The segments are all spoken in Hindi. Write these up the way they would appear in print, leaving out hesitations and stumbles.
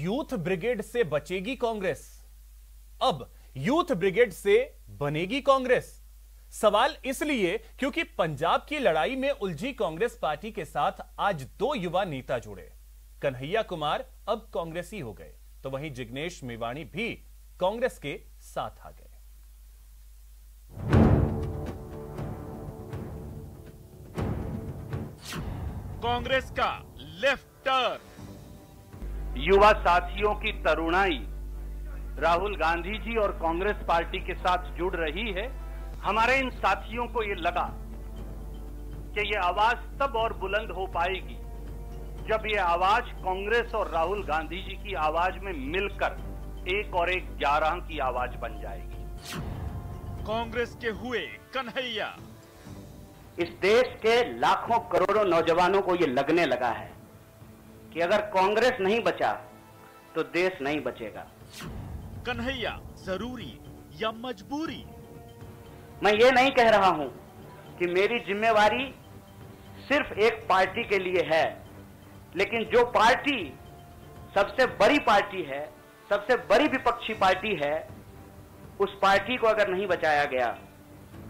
यूथ ब्रिगेड से बचेगी कांग्रेस? अब यूथ ब्रिगेड से बनेगी कांग्रेस? सवाल इसलिए क्योंकि पंजाब की लड़ाई में उलझी कांग्रेस पार्टी के साथ आज दो युवा नेता जुड़े। कन्हैया कुमार अब कांग्रेसी हो गए, तो वहीं जिग्नेश मेवाणी भी कांग्रेस के साथ आ गए। कांग्रेस का लेफ्ट टर्न। युवा साथियों की तरुणाई राहुल गांधी जी और कांग्रेस पार्टी के साथ जुड़ रही है। हमारे इन साथियों को ये लगा कि ये आवाज तब और बुलंद हो पाएगी जब ये आवाज कांग्रेस और राहुल गांधी जी की आवाज में मिलकर 1 और 1 11 की आवाज बन जाएगी। कांग्रेस के हुए कन्हैया। इस देश के लाखों करोड़ों नौजवानों को ये लगने लगा है कि अगर कांग्रेस नहीं बचा तो देश नहीं बचेगा। कन्हैया जरूरी या मजबूरी? मैं ये नहीं कह रहा हूं कि मेरी जिम्मेवारी सिर्फ एक पार्टी के लिए है, लेकिन जो पार्टी सबसे बड़ी पार्टी है, सबसे बड़ी विपक्षी पार्टी है, उस पार्टी को अगर नहीं बचाया गया,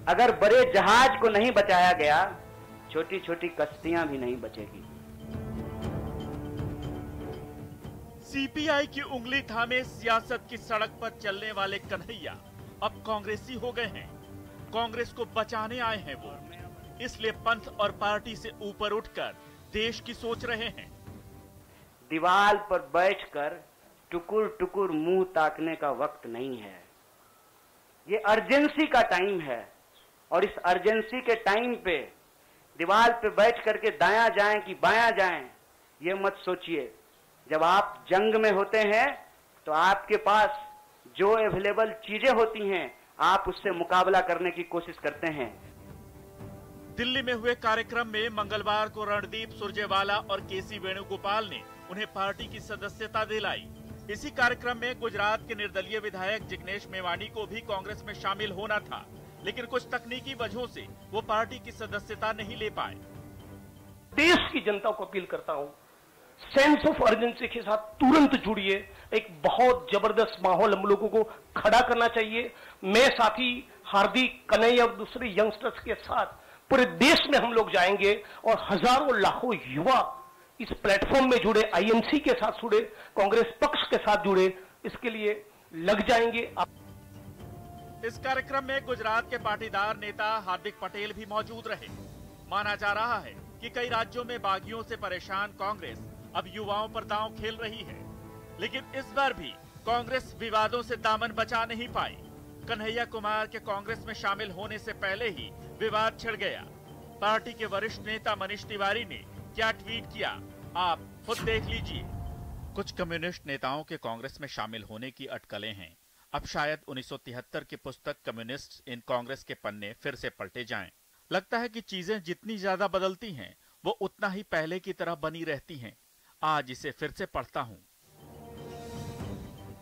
अगर बड़े जहाज को नहीं बचाया गया, छोटी छोटी कश्तियां भी नहीं बचेगी। सीपीआई की उंगली थामे सियासत की सड़क पर चलने वाले कन्हैया अब कांग्रेसी हो गए हैं। कांग्रेस को बचाने आए हैं वो, इसलिए पंथ और पार्टी से ऊपर उठकर देश की सोच रहे हैं। दीवार पर बैठकर टुकुर टुकुर मुंह ताकने का वक्त नहीं है। ये अर्जेंसी का टाइम है और इस अर्जेंसी के टाइम पे दीवार पे बैठ करके दायां जाएं कि बायां जाएं, ये मत सोचिए। जब आप जंग में होते हैं तो आपके पास जो अवेलेबल चीजें होती हैं, आप उससे मुकाबला करने की कोशिश करते हैं। दिल्ली में हुए कार्यक्रम में मंगलवार को रणदीप सुरजेवाला और केसी वेणुगोपाल ने उन्हें पार्टी की सदस्यता दिलाई। इसी कार्यक्रम में गुजरात के निर्दलीय विधायक जिग्नेश मेवाणी को भी कांग्रेस में शामिल होना था, लेकिन कुछ तकनीकी वजहों से वो पार्टी की सदस्यता नहीं ले पाए। देश की जनता को अपील करता हूं, सेंस ऑफ अर्जेंसी के साथ तुरंत जुड़िए। एक बहुत जबरदस्त माहौल हम लोगों को खड़ा करना चाहिए। मैं साथी हार्दिक, कन्हैया और दूसरे यंगस्टर्स के साथ पूरे देश में हम लोग जाएंगे और हजारों लाखों युवा इस प्लेटफॉर्म में जुड़े, आईएनसी के साथ जुड़े, कांग्रेस पक्ष के साथ जुड़े, इसके लिए लग जाएंगे। इस कार्यक्रम में गुजरात के पाटीदार नेता हार्दिक पटेल भी मौजूद रहे। माना जा रहा है कि कई राज्यों में बागियों से परेशान कांग्रेस अब युवाओं पर दांव खेल रही है, लेकिन इस बार भी कांग्रेस विवादों से दामन बचा नहीं पाई। कन्हैया कुमार के कांग्रेस में शामिल होने से पहले ही विवाद छिड़ गया। पार्टी के वरिष्ठ नेता मनीष तिवारी ने क्या ट्वीट किया, आप खुद देख लीजिए। कुछ कम्युनिस्ट नेताओं के कांग्रेस में शामिल होने की अटकलें हैं। अब शायद 1973 की पुस्तक कम्युनिस्ट इन कांग्रेस के पन्ने फिर से पलटे जाएं। लगता है कि चीजें जितनी ज्यादा बदलती हैं, वो उतना ही पहले की तरह बनी रहती हैं। आज इसे फिर से पढ़ता हूं।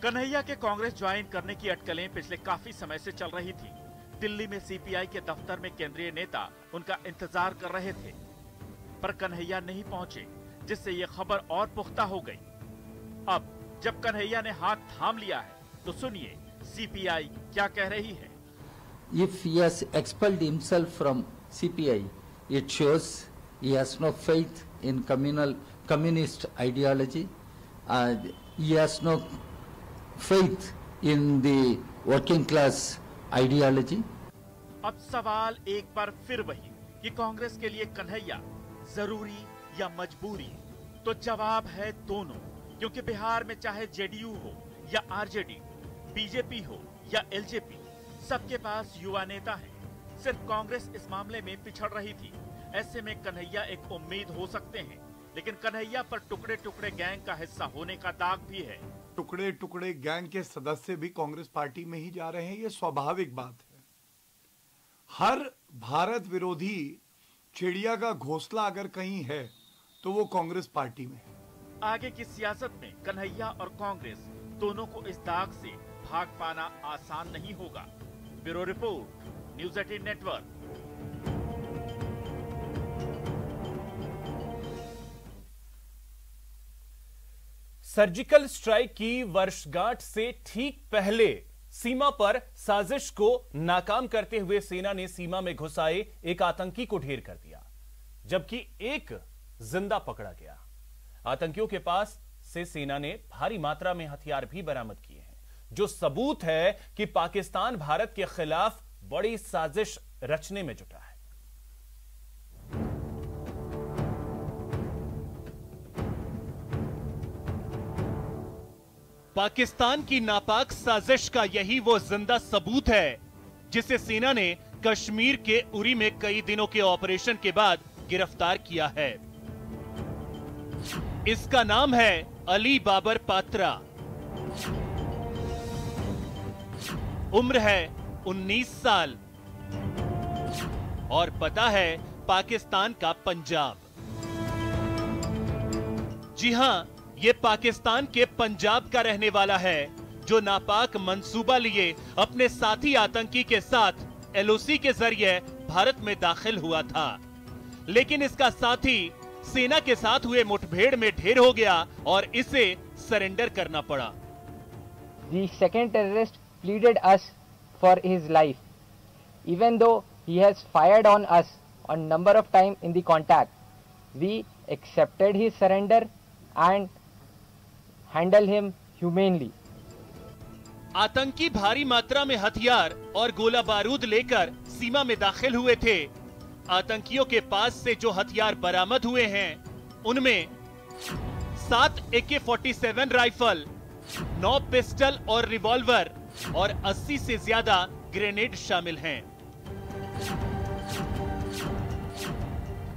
कन्हैया के कांग्रेस ज्वाइन करने की अटकलें पिछले काफी समय से चल रही थी। दिल्ली में सीपीआई के दफ्तर में केंद्रीय नेता उनका इंतजार कर रहे थे, पर कन्हैया नहीं पहुंचे, जिससे ये खबर और पुख्ता हो गई। अब जब कन्हैया ने हाथ थाम लिया है, तो सुनिए सीपीआई क्या कह रही है। If he has expelled himself from CPI, it shows he has no faith in communist ideology. He has no faith in the working class ideology. अब सवाल एक बार फिर वही कि कांग्रेस के लिए कन्हैया जरूरी या मजबूरी? तो जवाब है दोनों, क्योंकि बिहार में चाहे जेडीयू हो या आरजेडी, बीजेपी हो या एलजेपी, सबके पास युवा नेता हैं। सिर्फ कांग्रेस इस मामले में पिछड़ रही थी। ऐसे में कन्हैया एक उम्मीद हो सकते हैं, लेकिन कन्हैया पर टुकड़े टुकड़े गैंग का हिस्सा होने का दाग भी है। टुकड़े टुकड़े गैंग के सदस्य भी कांग्रेस पार्टी में ही जा रहे हैं, ये स्वाभाविक बात है। हर भारत विरोधी चिड़िया का घोंसला अगर कहीं है तो वो कांग्रेस पार्टी में है। आगे की सियासत में कन्हैया और कांग्रेस दोनों को इस दाग से भाग पाना आसान नहीं होगा। Bureau report, news 18 network. Surgical strike की वर्षगांठ से ठीक पहले सीमा पर साजिश को नाकाम करते हुए सेना ने सीमा में घुस आए एक आतंकी को ढेर कर दिया, जबकि एक जिंदा पकड़ा गया। आतंकियों के पास से सेना ने भारी मात्रा में हथियार भी बरामद किए हैं, जो सबूत है कि पाकिस्तान भारत के खिलाफ बड़ी साजिश रचने में जुटा है। पाकिस्तान की नापाक साजिश का यही वो जिंदा सबूत है जिसे सेना ने कश्मीर के उरी में कई दिनों के ऑपरेशन के बाद गिरफ्तार किया है। इसका नाम है अली बाबर पात्रा। उम्र है 19 साल और पता है पाकिस्तान का पंजाब। जी हां, ये पाकिस्तान के पंजाब का रहने वाला है, जो नापाक मंसूबा लिए अपने साथी आतंकी के साथ एलओसी के जरिए भारत में दाखिल हुआ था। लेकिन इसका साथी सेना के साथ हुए मुठभेड़ में ढेर हो गया और इसे सरेंडर करना पड़ा। The second terrorist pleaded us for his life, even though he has fired on us on number of times in the contact. We accepted his surrender and handle him humanely. आतंकी भारी मात्रा में हथियार और गोला बारूद लेकर सीमा में दाखिल हुए थे। आतंकियों के पास से जो हथियार बरामद हुए हैं, उनमें 7 AK-47 राइफल, 9 पिस्टल और रिवॉल्वर और 80 से ज्यादा ग्रेनेड शामिल हैं।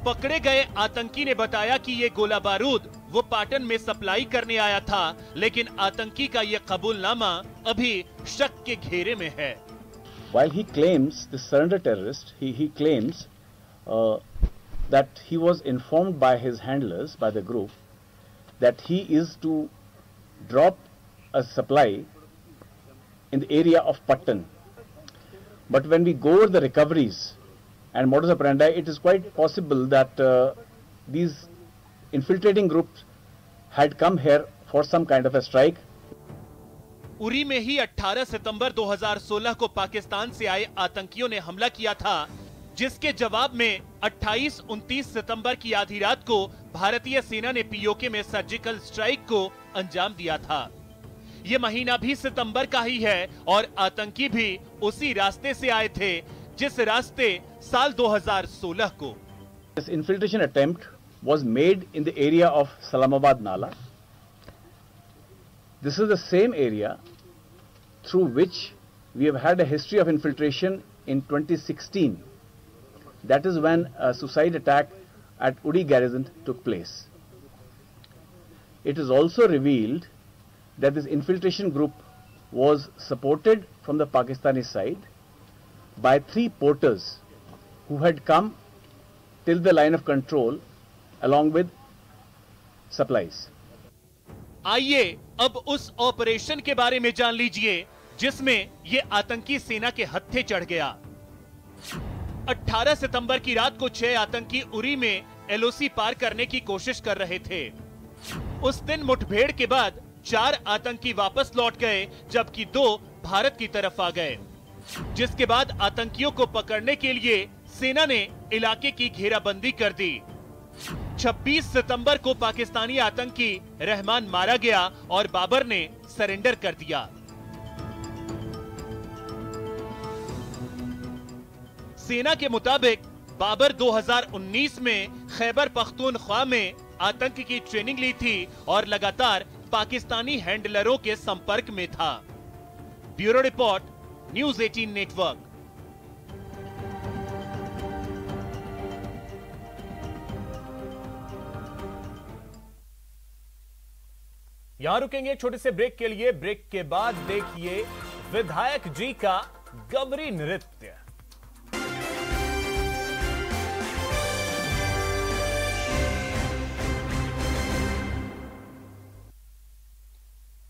पकड़े गए आतंकी ने बताया कि ये गोला बारूद वो पाटन में सप्लाई करने आया था, लेकिन आतंकी का ये कबूलनामा अभी शक के घेरे में है। While he claims, the surrender terrorist, he claims that he was informed by his handlers, by the group, that he is to drop a supply in the area of Patan. But when we go over the recoveries and modus operandi, it is quite possible that these infiltrating groups had come here for some kind of a strike. Uri में ही 18 सितंबर 2016 को पाकिस्तान से आए आतंकियों ने हमला किया था, जिसके जवाब में 28-29 सितंबर की आधी रात को भारतीय सेना ने पीओके में सर्जिकल स्ट्राइक को अंजाम दिया था। ये महीना भी सितंबर का ही है और आतंकी भी उसी रास्ते से आए थे, जिस रास्ते साल 2016 को। This infiltration attempt was made in the area of Salamabad Nala. This is the same area through which we have had a history of infiltration in 2016. That is when a suicide attack at Uri garrison took place. It is also revealed that this infiltration group was supported from the Pakistani side by 3 porters who had come till the line of control along with supplies. आइए अब उस ऑपरेशन के बारे में जान लीजिए जिसमें ये आतंकी सेना के हत्थे चढ़ गया। 18 सितंबर की रात को 6 आतंकी उरी में एलओसी पार करने की कोशिश कर रहे थे। उस दिन मुठभेड़ के बाद 4 आतंकी वापस लौट गए, जबकि 2 भारत की तरफ आ गए, जिसके बाद आतंकियों को पकड़ने के लिए सेना ने इलाके की घेराबंदी कर दी। 26 सितंबर को पाकिस्तानी आतंकी रहमान मारा गया और बाबर ने सरेंडर कर दिया। सेना के मुताबिक बाबर 2019 में खैबर पख्तूनख्वा में आतंक की ट्रेनिंग ली थी और लगातार पाकिस्तानी हैंडलरों के संपर्क में था। Bureau report, news 18 network. यहां रुकेंगे एक छोटे से ब्रेक के लिए। ब्रेक के बाद देखिए विधायक जी का गबरी नृत्य।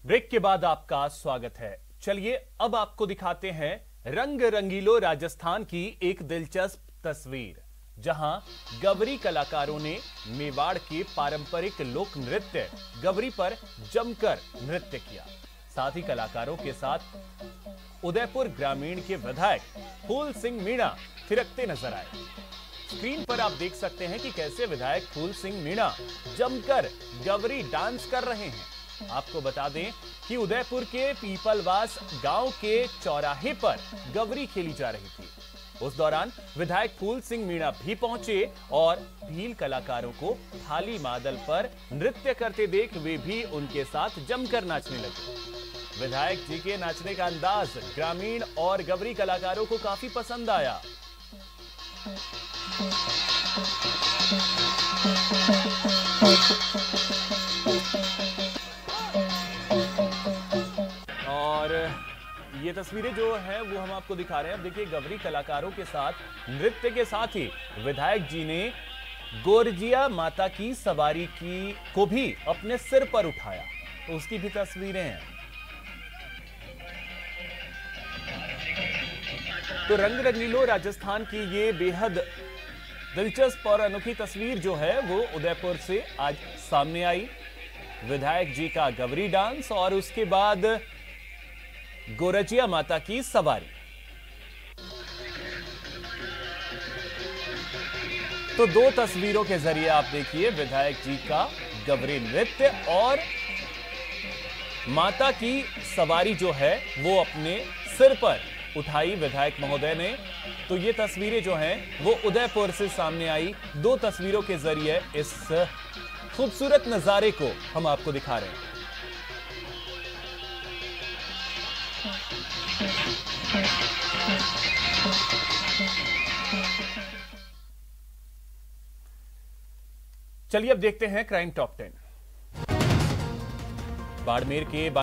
ब्रेक के बाद आपका स्वागत है। चलिए अब आपको दिखाते हैं रंग रंगीलो राजस्थान की एक दिलचस्प तस्वीर। जहां गवरी कलाकारों ने मेवाड़ के पारंपरिक लोक नृत्य गवरी पर जमकर नृत्य किया। साथ ही कलाकारों के साथ उदयपुर ग्रामीण के विधायक फूल सिंह मीणा थिरकते नजर आए। स्क्रीन पर आप देख सकते हैं कि कैसे विधायक फूल सिंह मीणा जमकर गवरी डांस कर रहे हैं। आपको बता दें कि उदयपुर के पीपलवास गांव के चौराहे पर गवरी खेली जा रही थी। उस दौरान विधायक फूल सिंह मीणा भी पहुंचे और भील कलाकारों को थाली मादल पर नृत्य करते देख वे भी उनके साथ जमकर नाचने लगे। विधायक जी के नाचने का अंदाज ग्रामीण और गवरी कलाकारों को काफी पसंद आया। और ये तस्वीरें जो है वो हम आपको दिखा रहे हैं। अब देखिए, गवरी कलाकारों के साथ नृत्य के साथ ही विधायक जी ने गोरजिया माता की सवारी को भी अपने सिर पर उठाया, तो उसकी भी तस्वीरें हैं। तो रंग रंगीलो राजस्थान की ये बेहद दिलचस्प और अनोखी तस्वीर जो है वो उदयपुर से आज सामने आई। विधायक जी का गवरी डांस और उसके बाद गोरजिया माता की सवारी। तो दो तस्वीरों के जरिए आप देखिए विधायक जी का गवरी नृत्य और माता की सवारी जो है वो अपने सिर पर उठाई विधायक महोदय ने। तो ये तस्वीरें जो हैं वो उदयपुर से सामने आई। दो तस्वीरों के जरिए इस खूबसूरत नजारे को हम आपको दिखा रहे हैं। चलिए अब देखते हैं क्राइम टॉप 10। बाड़मेर के